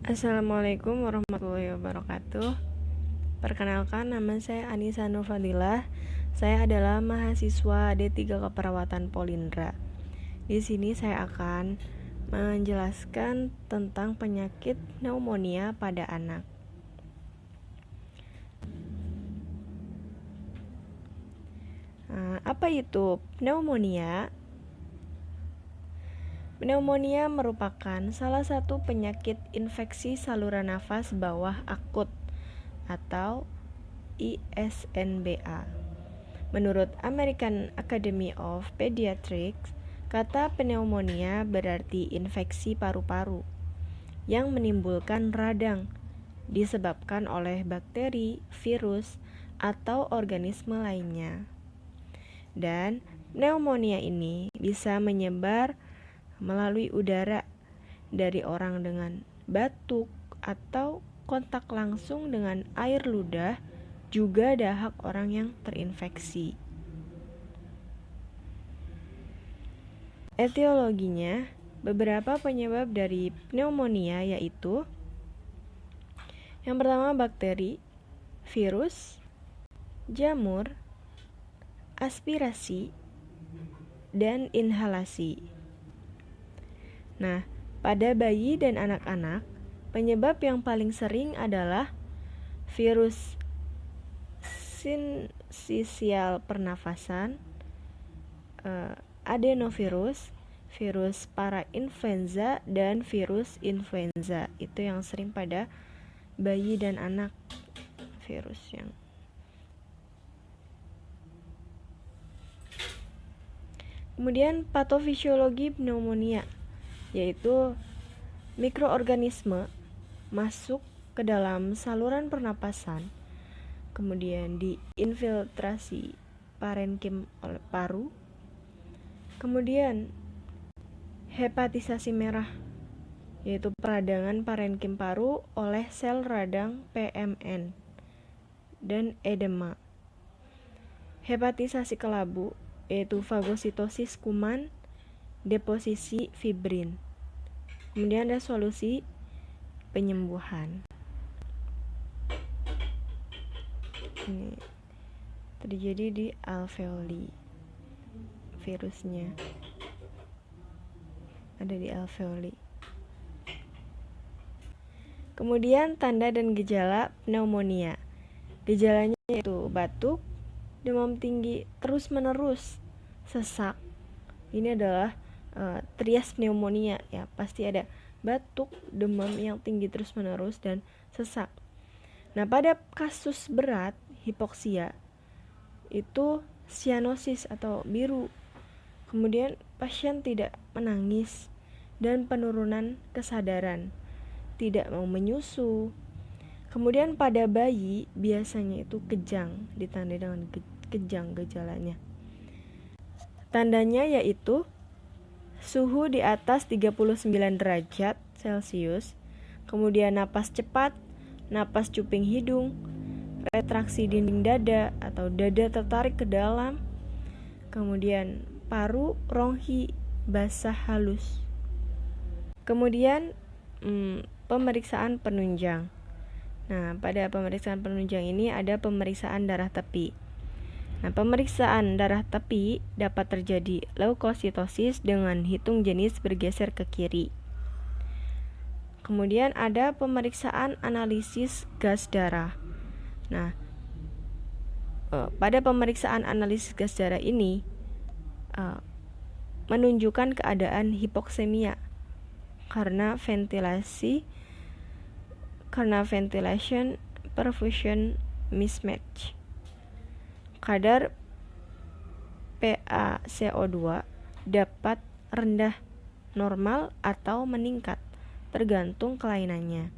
Assalamualaikum warahmatullahi wabarakatuh. Perkenalkan, nama saya Anissa Nurfadilah. Saya adalah mahasiswa D3 Keperawatan Polindra. Di sini saya akan menjelaskan tentang penyakit pneumonia pada anak. Apa itu pneumonia? Pneumonia merupakan salah satu penyakit infeksi saluran nafas bawah akut atau ISNBA. Menurut American Academy of Pediatrics, kata pneumonia berarti infeksi paru-paru yang menimbulkan radang disebabkan oleh bakteri, virus, atau organisme lainnya. Dan pneumonia ini bisa menyebar melalui udara dari orang dengan batuk atau kontak langsung dengan air ludah, juga dahak orang yang terinfeksi. Etiologinya, beberapa penyebab dari pneumonia yaitu: yang pertama bakteri, virus, jamur, aspirasi, dan inhalasi. Nah, pada bayi dan anak-anak, penyebab yang paling sering adalah virus sincial pernafasan, adenovirus, virus parainfluenza, dan virus influenza. Itu yang sering pada bayi dan anak, virus yang. Kemudian patofisiologi pneumonia, yaitu mikroorganisme masuk ke dalam saluran pernapasan, kemudian diinfiltrasi parenkim oleh paru, kemudian hepatisasi merah, yaitu peradangan parenkim paru oleh sel radang PMN, dan edema. Hepatisasi kelabu, yaitu fagositosis kuman, deposisi fibrin. Kemudian ada solusi penyembuhan. Ini terjadi di alveoli, virusnya ada di alveoli. Kemudian tanda dan gejala pneumonia. Gejalanya yaitu batuk, demam tinggi terus-menerus, sesak. Ini adalah trias pneumonia, ya, pasti ada batuk, demam yang tinggi terus-menerus, dan sesak. Nah, pada kasus berat hipoksia itu sianosis atau biru. Kemudian pasien tidak menangis dan penurunan kesadaran, tidak mau menyusu. Kemudian pada bayi biasanya itu kejang, ditandai dengan kejang gejalanya. Tandanya yaitu suhu di atas 39 derajat Celcius, kemudian napas cepat, napas cuping hidung, retraksi dinding dada atau dada tertarik ke dalam, kemudian paru, ronghi, basah halus. Kemudian pemeriksaan penunjang. Nah, pada pemeriksaan penunjang ini ada pemeriksaan darah tepi. Nah, pemeriksaan darah tepi dapat terjadi leukositosis dengan hitung jenis bergeser ke kiri. Kemudian ada pemeriksaan analisis gas darah. Nah, pada pemeriksaan analisis gas darah ini menunjukkan keadaan hipoksemia karena ventilation perfusion mismatch. Kadar PaCO2 dapat rendah, normal, atau meningkat tergantung kelainannya.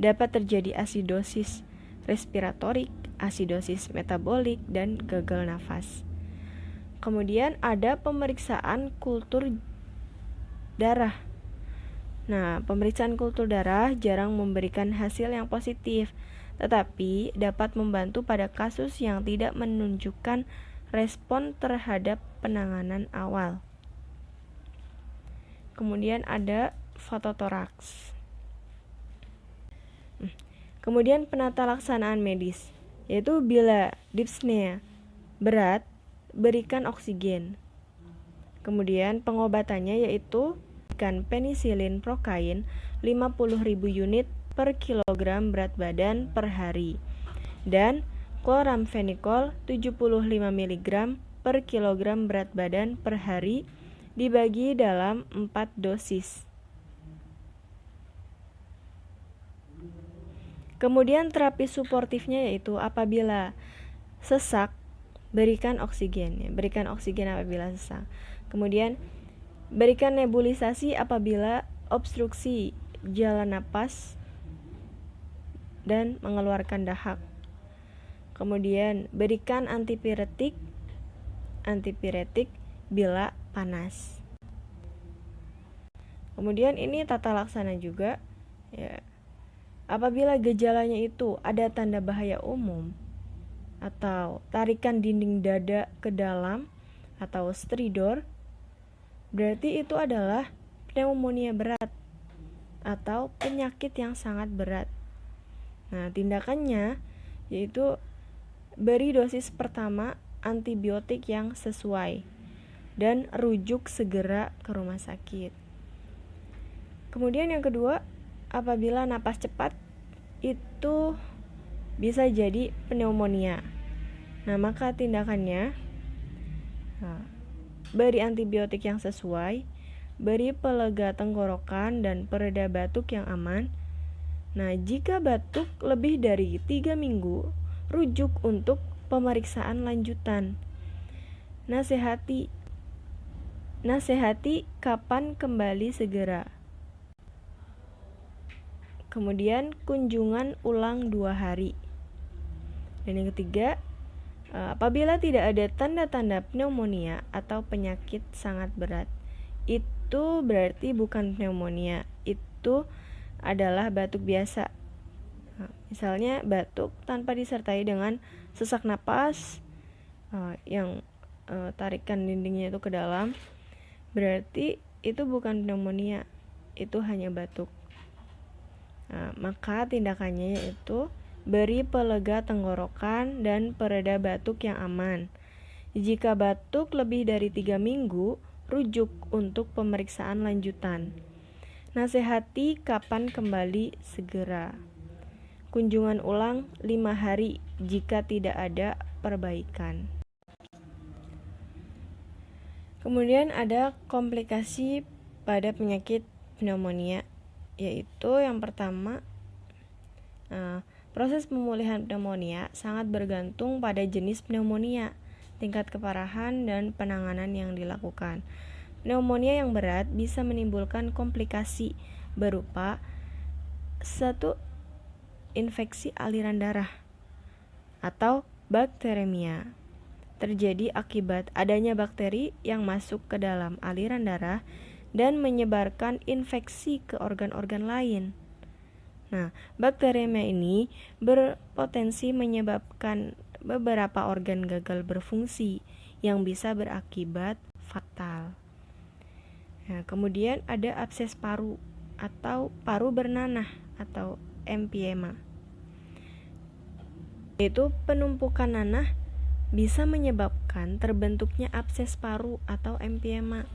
Dapat terjadi asidosis respiratorik, asidosis metabolik, dan gagal nafas. Kemudian ada pemeriksaan kultur darah. Nah, pemeriksaan kultur darah jarang memberikan hasil yang positif, tetapi dapat membantu pada kasus yang tidak menunjukkan respon terhadap penanganan awal. Kemudian ada fototoraks. Kemudian penata laksanaan medis, yaitu bila dyspnea berat, berikan oksigen. Kemudian pengobatannya yaitu berikan penisilin prokain 50.000 unit per kilogram berat badan per hari dan chloramphenicol 75 mg per kilogram berat badan per hari dibagi dalam 4 dosis. Kemudian terapi suportifnya yaitu apabila sesak, berikan oksigen. Berikan oksigen apabila sesak. Kemudian berikan nebulisasi apabila obstruksi jalan napas dan mengeluarkan dahak. Kemudian berikan antipiretik bila panas. Kemudian ini tata laksana juga ya. Apabila gejalanya itu ada tanda bahaya umum atau tarikan dinding dada ke dalam atau stridor, berarti itu adalah pneumonia berat atau penyakit yang sangat berat. Nah, tindakannya yaitu beri dosis pertama antibiotik yang sesuai dan rujuk segera ke rumah sakit. Kemudian yang kedua, apabila napas cepat itu bisa jadi pneumonia. Nah, maka tindakannya beri antibiotik yang sesuai, beri pelega tenggorokan dan pereda batuk yang aman. Nah, jika batuk lebih dari 3 minggu, rujuk untuk pemeriksaan lanjutan. Nasihati kapan kembali segera. Kemudian kunjungan ulang 2 hari. Dan yang ketiga, apabila tidak ada tanda-tanda pneumonia atau penyakit sangat berat, itu berarti bukan pneumonia, itu adalah batuk biasa. Misalnya batuk tanpa disertai dengan sesak napas yang tarikan dindingnya itu ke dalam, berarti itu bukan pneumonia, itu hanya batuk. Nah, maka tindakannya yaitu beri pelega tenggorokan dan pereda batuk yang aman. Jika batuk lebih dari 3 minggu, rujuk untuk pemeriksaan lanjutan. Nasihati kapan kembali segera. Kunjungan ulang 5 hari jika tidak ada perbaikan. Kemudian ada komplikasi pada penyakit pneumonia, yaitu yang pertama, proses pemulihan pneumonia sangat bergantung pada jenis pneumonia, tingkat keparahan, dan penanganan yang dilakukan. Pneumonia yang berat bisa menimbulkan komplikasi berupa 1. Infeksi aliran darah atau bakteremia. Terjadi akibat adanya bakteri yang masuk ke dalam aliran darah dan menyebarkan infeksi ke organ-organ lain. Nah, bakteremia ini berpotensi menyebabkan beberapa organ gagal berfungsi yang bisa berakibat fatal. Nah, kemudian ada abses paru atau paru bernanah atau empiema. Yaitu penumpukan nanah bisa menyebabkan terbentuknya abses paru atau empiema.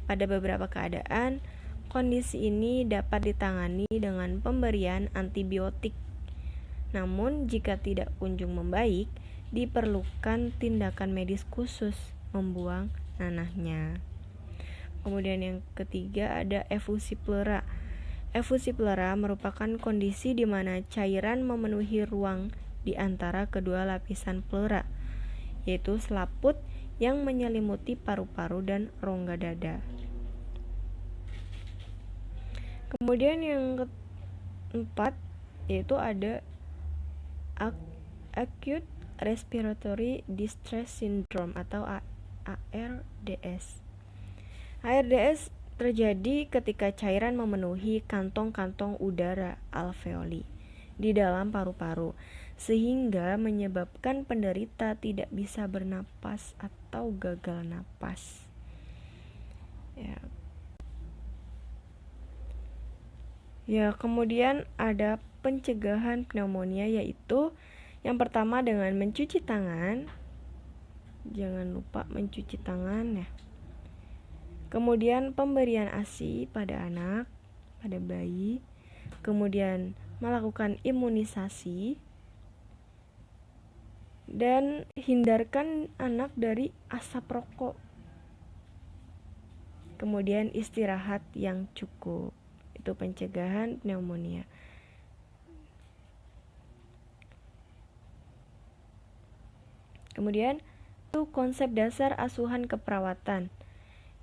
Pada beberapa keadaan, kondisi ini dapat ditangani dengan pemberian antibiotik. Namun, jika tidak kunjung membaik, diperlukan tindakan medis khusus membuang nanahnya. Kemudian yang ketiga ada efusi pleura. Efusi pleura merupakan kondisi di mana cairan memenuhi ruang di antara kedua lapisan pleura, yaitu selaput yang menyelimuti paru-paru dan rongga dada. Kemudian yang keempat yaitu ada Acute Respiratory Distress Syndrome atau ARDS. ARDS terjadi ketika cairan memenuhi kantong-kantong udara alveoli di dalam paru-paru, sehingga menyebabkan penderita tidak bisa bernapas atau gagal napas. Ya, kemudian ada pencegahan pneumonia, yaitu yang pertama dengan mencuci tangan. Jangan lupa mencuci tangan ya. Kemudian pemberian ASI pada anak, pada bayi. Kemudian melakukan imunisasi. Dan hindarkan anak dari asap rokok. Kemudian istirahat yang cukup. Itu pencegahan pneumonia. Kemudian itu konsep dasar asuhan keperawatan,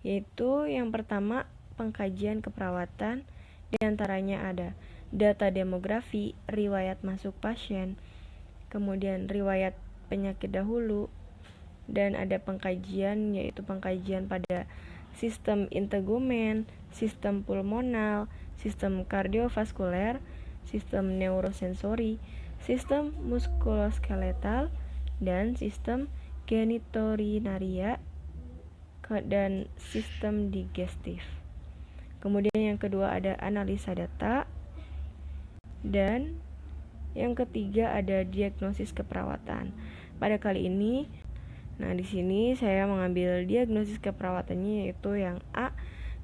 yaitu yang pertama pengkajian keperawatan, diantaranya ada data demografi, riwayat masuk pasien, kemudian riwayat penyakit dahulu, dan ada pengkajian, yaitu pengkajian pada sistem integumen, sistem pulmonal, sistem kardiovaskuler, sistem neurosensori, sistem muskuloskeletal, dan sistem genitourinaria dan sistem digestif. Kemudian yang kedua ada analisa data, dan yang ketiga ada diagnosis keperawatan. Pada kali ini, di sini saya mengambil diagnosis keperawatannya, yaitu yang A,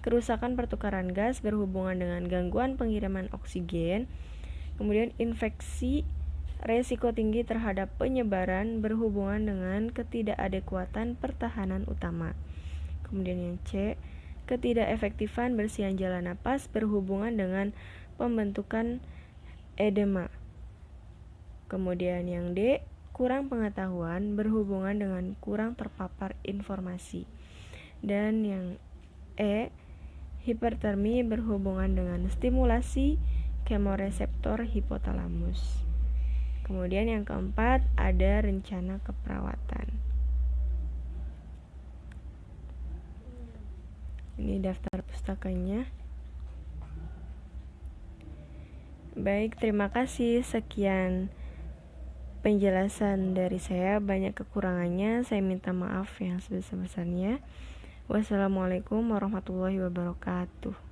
kerusakan pertukaran gas berhubungan dengan gangguan pengiriman oksigen. Kemudian infeksi resiko tinggi terhadap penyebaran berhubungan dengan ketidakadekuatan pertahanan utama. Kemudian yang C, ketidakefektifan bersihan jalan napas berhubungan dengan pembentukan edema. Kemudian yang D, kurang pengetahuan berhubungan dengan kurang terpapar informasi. Dan yang E, hipertermi berhubungan dengan stimulasi kemoreseptor hipotalamus. Kemudian yang keempat ada rencana keperawatan. Ini daftar pustakanya. Baik, terima kasih. Sekian penjelasan dari saya. Banyak kekurangannya, saya minta maaf yang sebesar-besarnya. Wassalamualaikum warahmatullahi wabarakatuh.